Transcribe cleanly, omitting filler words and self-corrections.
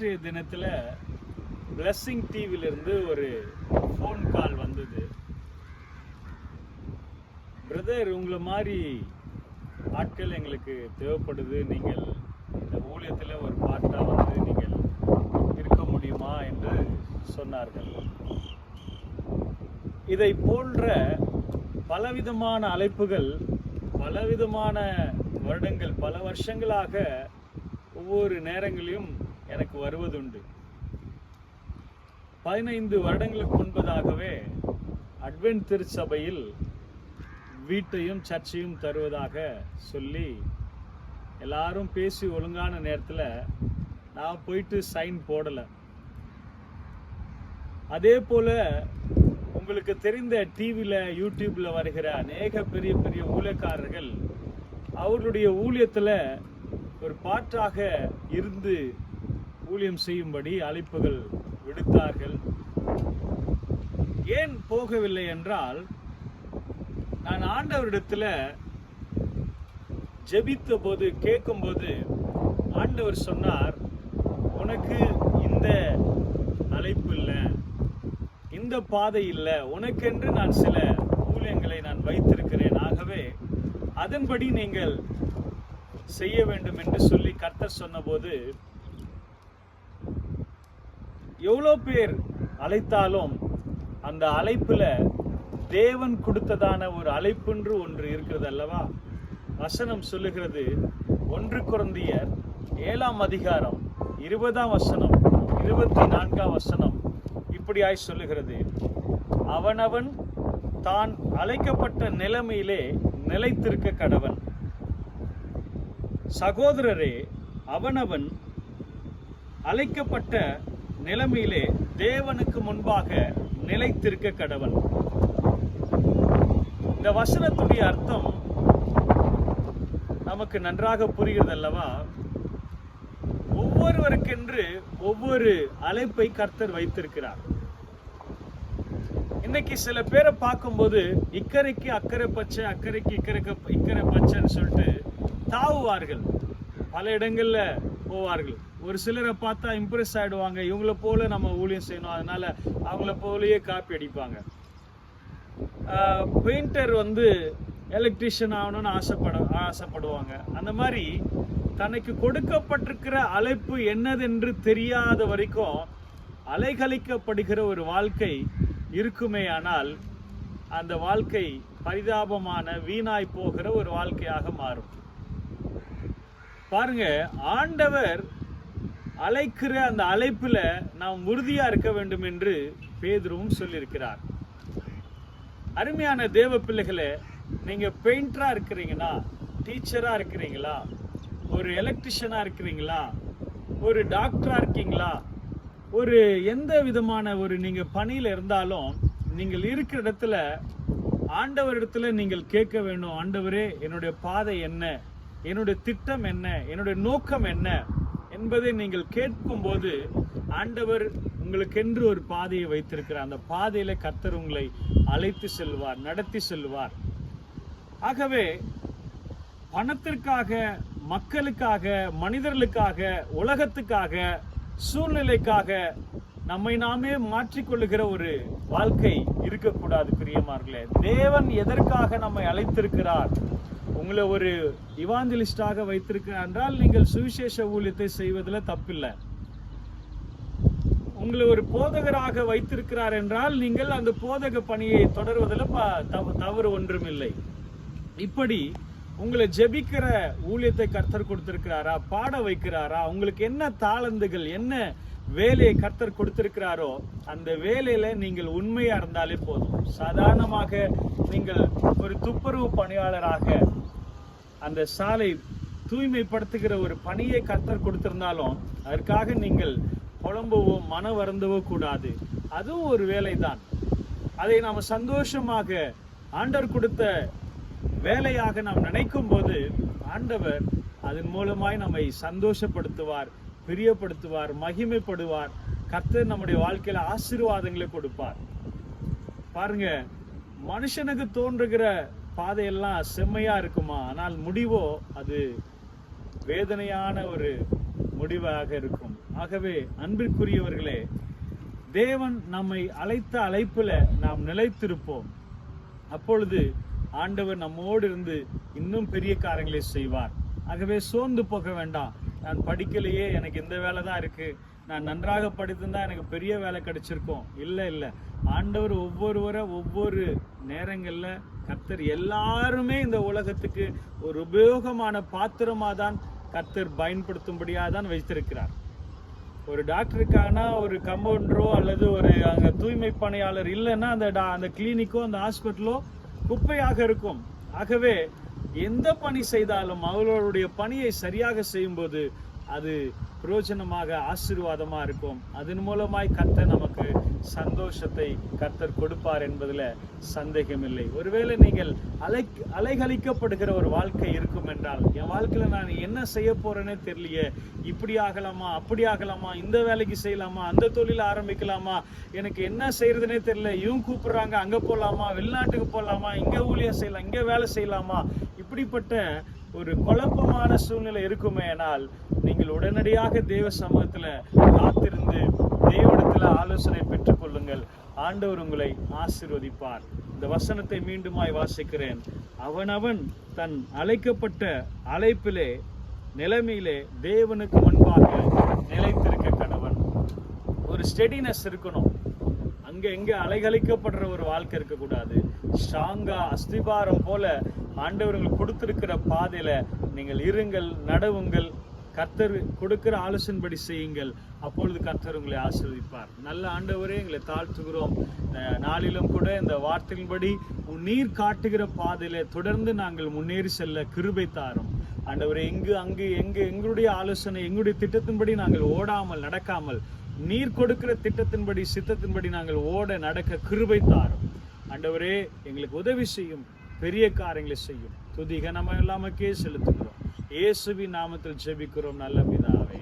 நேற்றைய தினத்துல பிளஸிங் டிவிலிருந்து ஒரு ஃபோன் கால் வந்தது. பிரதர், உங்களை மாதிரி ஆட்கள் எங்களுக்கு தேவைப்படுது, நீங்கள் இந்த ஊழியத்தில் ஒரு பார்ட்டாக வந்து நீங்கள் இருக்க முடியுமா என்று சொன்னார்கள். இதை போன்ற பலவிதமான அழைப்புகள் பலவிதமான வருடங்கள், பல வருஷங்களாக ஒவ்வொரு நேரங்களிலும் எனக்கு வருவதுண்டு. 15 வருடங்களுக்கு முன்பதாகவே அட்வென்ட் திருச்சபையில் வீட்டையும் சர்ச்சையும் தருவதாக சொல்லி எல்லாரும் பேசி ஒழுங்கான நேரத்தில் நான் போயிட்டு சைன் போடலை. அதே போல உங்களுக்கு தெரிந்த டிவியில் யூடியூப்பில் வருகிற அநேக பெரிய பெரிய ஊழியக்காரர்கள் அவர்களுடைய ஊழியத்தில் ஒரு பாட்டாக இருந்து ஊழியம் செய்யும்படி அழைப்புகள் விடுத்தார்கள். ஏன் போகவில்லை என்றால், நான் ஆண்டவரிடத்தில் ஜெபித்த போது கேட்கும்போது ஆண்டவர் சொன்னார், உனக்கு இந்த அழைப்பு இல்லை, இந்த பாதை இல்லை, உனக்கென்று நான் சில ஊழியங்களை நான் வைத்திருக்கிறேன், ஆகவே அதன்படி நீங்கள் செய்ய வேண்டும் என்று சொல்லி கர்த்தர் சொன்னபோது, எவ்வளோ பேர் அழைத்தாலும் அந்த அழைப்புல தேவன் கொடுத்ததான ஒரு அழைப்புன்று ஒன்று இருக்கிறது அல்லவா? வசனம் சொல்லுகிறது, 1 கொரிந்தியர் 7ஆம் அதிகாரம் 20ஆம் வசனம் 24ஆம் வசனம் இப்படியாய் சொல்லுகிறது, அவனவன் தான் அழைக்கப்பட்ட நிலைமையிலே நிலைத்திருக்க கடவன். சகோதரரே, அவனவன் அழைக்கப்பட்ட நிலைமையிலே தேவனுக்கு முன்பாக நிலைத்திருக்க கடவன். இந்த வசனத்துடைய அர்த்தம் நமக்கு நன்றாக புரிகிறது அல்லவா? ஒவ்வொருவருக்கென்று ஒவ்வொரு அழைப்பை கர்த்தர் வைத்திருக்கிறார். இன்னைக்கு சில பேரை பார்க்கும்போது இக்கரைக்கு அக்கறை பச்சை, அக்கறைக்கு இக்கரை பச்சைன்னு சொல்லிட்டு தாவுவார்கள், பல இடங்கள்ல போவார்கள். ஒரு சிலரை பார்த்தா இம்ப்ரெஸ் ஆயிடுவாங்க, இவங்கள போல நம்ம ஊழியம் செய்யணும், அதனால அவங்கள போலயே காப்பி அடிப்பாங்க. பெயிண்டர் வந்து எலக்ட்ரீஷியன் ஆகணும்னு ஆசைப்படுவாங்க. அந்த மாதிரி தனக்கு கொடுக்கப்பட்டிருக்கிற அழைப்பு என்னதென்று தெரியாத வரைக்கும் அலைகழிக்கப்படுகிற ஒரு வாழ்க்கை இருக்குமே, ஆனால் அந்த வாழ்க்கை பரிதாபமான வீணாய் போகிற ஒரு வாழ்க்கையாக மாறும். பாருங்க, ஆண்டவர் அழைக்கிற அந்த அழைப்புல நாம் உறுதியா இருக்க வேண்டும் என்று பேதுருவும் சொல்லியிருக்கிறார். அருமையான தேவ பிள்ளைகளே, நீங்க பெயிண்டரா இருக்கிறீங்களா, டீச்சரா இருக்கிறீங்களா, ஒரு எலக்ட்ரிஷியனா இருக்கிறீங்களா, ஒரு டாக்டரா இருக்கீங்களா, ஒரு எந்த விதமான ஒரு நீங்க பணியில இருந்தாலும் நீங்கள் இருக்கிற இடத்துல ஆண்டவரிடத்துல நீங்கள் கேட்க வேண்டும், ஆண்டவரே என்னுடைய பாதை என்ன, என்னுடைய திட்டம் என்ன, என்னுடைய நோக்கம் என்ன என்பதை நீங்கள் கேட்கும் போது ஆண்டவர் உங்களுக்கென்று ஒரு பாதையை வைத்திருக்கிறார். அந்த பாதையில கர்த்தர் உங்களை அழைத்து செல்வார், நடத்தி செல்வார். ஆகவே பணத்திற்காக, மக்களுக்காக, மனிதர்களுக்காக, உலகத்துக்காக, சூழ்நிலைக்காக நம்மை நாமே மாற்றிக்கொள்ளுகிற ஒரு வாழ்க்கை இருக்கக்கூடாது பிரியமார்களே. தேவன் எதற்காக நம்மை அழைத்திருக்கிறார்? உங்களை ஒரு இவாஞ்சலிஸ்டாக வைத்திருக்கிறார் என்றால் நீங்கள் சுவிசேஷ ஊழியத்தை செய்வதில் தப்பில்லை. உங்களை ஒரு போதகராக வைத்திருக்கிறார் என்றால் நீங்கள் அந்த போதக பணியை தொடர்வதில் தவறு ஒன்றுமில்லை. இப்படி உங்களை ஜெபிக்கிற ஊழியத்தை கர்த்தர் கொடுத்திருக்கிறாரா, பாட வைக்கிறாரா, உங்களுக்கு என்ன தாளந்துகள், என்ன வேலையை கர்த்தர் கொடுத்திருக்கிறாரோ அந்த வேலையில நீங்கள் உண்மையா இருந்தாலே போதும். சாதாரணமாக நீங்கள் ஒரு துப்புரவு பணியாளராக அந்த சாலை தூய்மைப்படுத்துகிற ஒரு பணியை கர்த்தர் கொடுத்திருந்தாலும் அதற்காக நீங்கள் புலம்பவோ மன வருந்தவோ கூடாது. அதுவும் ஒரு வேலைதான். அதை நாம் சந்தோஷமாக ஆண்டவர் கொடுத்த வேலையாக நாம் நினைக்கும் போது ஆண்டவர் அதன் மூலமாய் நம்மை சந்தோஷப்படுத்துவார், பிரியப்படுத்துவார், மகிமைப்படுவார். கர்த்தர் நம்முடைய வாழ்க்கையில ஆசீர்வாதங்களை கொடுப்பார். பாருங்க, மனுஷனுக்கு தோன்றுகிற பாதையெல்லாம் செம்மையா இருக்குமா, ஆனால் முடிவோ அது வேதனையான ஒரு முடிவாக இருக்கும். ஆகவே அன்பிற்குரியவர்களே, தேவன் நம்மை அழைத்த அழைப்புல நாம் நிலைத்திருப்போம். அப்பொழுது ஆண்டவர் நம்மோடு இருந்து இன்னும் பெரிய காரியங்களை செய்வார். ஆகவே சோர்ந்து போக வேண்டாம். நான் படிக்கலையே, எனக்கு இந்த வேலை தான் இருக்கு, நான் நன்றாக படித்திருந்தா எனக்கு பெரிய வேலை கிடைச்சிருக்கும். இல்லை, ஆண்டவர் ஒவ்வொரு நேரங்கள்ல கர்த்தர் எல்லாருமே இந்த உலகத்துக்கு ஒரு உபயோகமான பாத்திரமா தான் கர்த்தர் பயன்படுத்தும்படியாக தான் வைத்திருக்கிறார். ஒரு டாக்டருக்கான ஒரு கம்பவுண்டரோ அல்லது ஒரு அங்க தூய்மை பணியாளர் இல்லைன்னா அந்த கிளினிக்கோ அந்த ஹாஸ்பிட்டலோ குப்பையாக இருக்கும். ஆகவே எந்த பணி செய்தாலும் அவர்களுடைய பணியை சரியாக செய்யும்போது அது பிரயோஜனமாக ஆசீர்வாதமா இருக்கும். அதன் மூலமாய் கர்த்தர் நமக்கு சந்தோஷத்தை கர்த்தர் கொடுப்பார் என்பதுல சந்தேகமில்லை. ஒருவேளை நீங்கள் அலைகழிக்கப்படுகிற ஒரு வாழ்க்கை இருக்கும் என்றால், என் வாழ்க்கையில நான் என்ன செய்ய போறேன்னே தெரியலையே, இப்படி ஆகலாமா, அப்படி ஆகலாமா, இந்த வேலைக்கு செய்யலாமா, அந்த தொழில் ஆரம்பிக்கலாமா, எனக்கு என்ன செய்யறதுனே தெரியல, இவங்க கூப்பிடுறாங்க அங்க போலாமா, வெளிநாட்டுக்கு போலாமா, இங்க ஊழியம் செய்யலாம், இங்க வேலை செய்யலாமா, இப்படிப்பட்ட ஒரு குழப்பமான சூழ்நிலை இருக்குமே ஆனால் நீங்கள் உடனடியாக தேவ சமூகத்துல காத்திருந்து தேவனிடத்துல ஆலோசனை பெற்றுக் கொள்ளுங்கள். ஆண்டவர் உங்களை ஆசீர்வதிப்பார். இந்த வசனத்தை மீண்டுமாய் வாசிக்கிறேன். அவனவன் தன் அழைக்கப்பட்ட அழைப்பிலே நிலைமையிலே தேவனுக்கு முன்பாக நிலைத்திருக்க கடவன். ஒரு ஸ்டெடினஸ் இருக்கணும். அங்க எங்க அலைகழிக்கப்படுற ஒரு வாழ்க்கை இருக்கக்கூடாது. ஸ்ட்ராங்கா அஸ்திபாரம் போல ஆண்டவர்கள் கொடுத்திருக்கிற பாதையில நீங்கள் இருங்கள், நடவுங்கள், கர்த்தர் கொடுக்கிற ஆலோசனைப்படி செய்யுங்கள். அப்பொழுது கர்த்தர் உங்களை ஆசீர்வதிப்பார். நல்ல ஆண்டவரே, எங்களை தாழ்த்துகிறோம். நாளிலும் கூட இந்த வார்த்தையின்படி நீர் காட்டுகிற பாதையில தொடர்ந்து நாங்கள் முன்னேறி செல்ல கிருபை தாரும். ஆண்டவரே, எங்களுடைய ஆலோசனை, எங்களுடைய திட்டத்தின்படி நாங்கள் ஓடாமல் நடக்காமல் நீர் கொடுக்கிற திட்டத்தின்படி சித்தத்தின்படி நாங்கள் ஓட நடக்க கிருபை தாரும். ஆண்டவரே, எங்களுக்கு உதவி செய்யும், பெரிய காரியங்களை செய்யும். துதி கனமாக எல்லாமக்கே செலுத்துகிறோம். இயேசுவின் நாமத்தில் ஜெபிக்கிறோம் நல்ல பிதாவே.